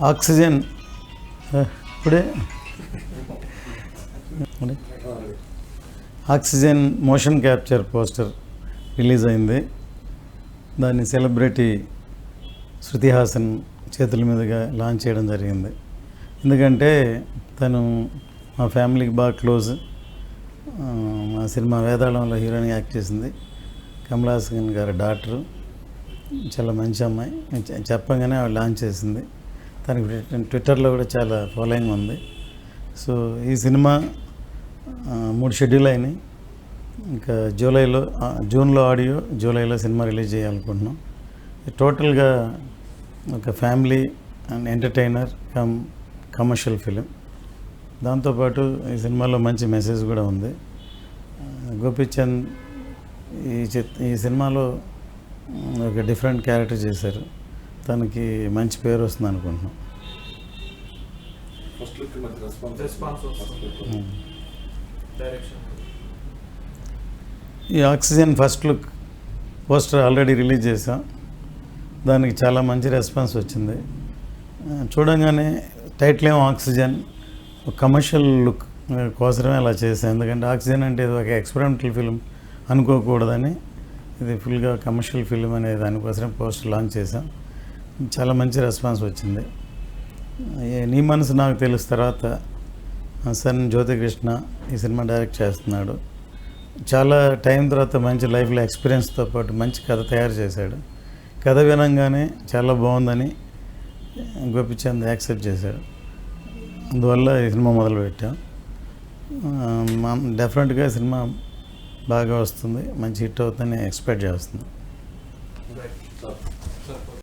Oxygen ఇప్పుడే oxygen motion capture poster release అయింది. దాన్ని సెలబ్రిటీ శృతి హాసన్ చేతుల మీదుగా లాంచ్ చేయడం జరిగింది. ఎందుకంటే తను మా ఫ్యామిలీకి బాగా క్లోజ్. మా సినిమా వేదాళంలో హీరోయిన్గా యాక్ట్ చేసింది. కమల్ హాసన్ గారి డాక్టరు, చాలా మంచి అమ్మాయి. చెప్పగానే ఆవిడ లాంచ్ చేసింది. తనకి ట్విట్టర్లో కూడా చాలా ఫాలోయింగ్ ఉంది. సో ఈ సినిమా 3 షెడ్యూల్ అయినాయి. ఇంకా జూన్లో ఆడియో, జూలైలో సినిమా రిలీజ్ చేయాలనుకుంటున్నాం. టోటల్గా ఒక family and entertainer commercial film. దాంతోపాటు ఈ సినిమాలో మంచి మెసేజ్ కూడా ఉంది. గోపీచంద్ ఈ సినిమాలో ఒక డిఫరెంట్ క్యారెక్టర్ చేశారు. తనకి మంచి పేరు వస్తుంది అనుకుంటున్నాం. ఈ oxygen first look poster already release చేసాం. దానికి చాలా మంచి రెస్పాన్స్ వచ్చింది. చూడంగానే టైటిల్ ఏమో ఆక్సిజన్, కమర్షియల్ లుక్ కోసమే అలా చేసాం. ఎందుకంటే ఆక్సిజన్ అంటే ఇది ఒక ఎక్స్పెరిమెంటల్ ఫిలిం అనుకోకూడదని ఇది ఫుల్గా కమర్షియల్ ఫిలిం అనే దానికోసమే పోస్టర్ లాంచ్ చేసాం. చాలా మంచి రెస్పాన్స్ వచ్చింది. నీ మనసు నాకు తెలుసు తర్వాత సన్ జ్యోతికృష్ణ ఈ సినిమా డైరెక్ట్ చేస్తున్నాడు. చాలా టైం తర్వాత మంచి లైఫ్లో ఎక్స్పీరియన్స్తో పాటు మంచి కథ తయారు చేశాడు. కథ వినంగానే చాలా బాగుందని గోపీచంద్ యాక్సెప్ట్ చేశాడు. అందువల్ల ఈ సినిమా మొదలుపెట్టాం. డెఫినెట్గా సినిమా బాగా వస్తుంది, మంచి హిట్ అవుతుందని ఎక్స్పెక్ట్ చేస్తున్నాం.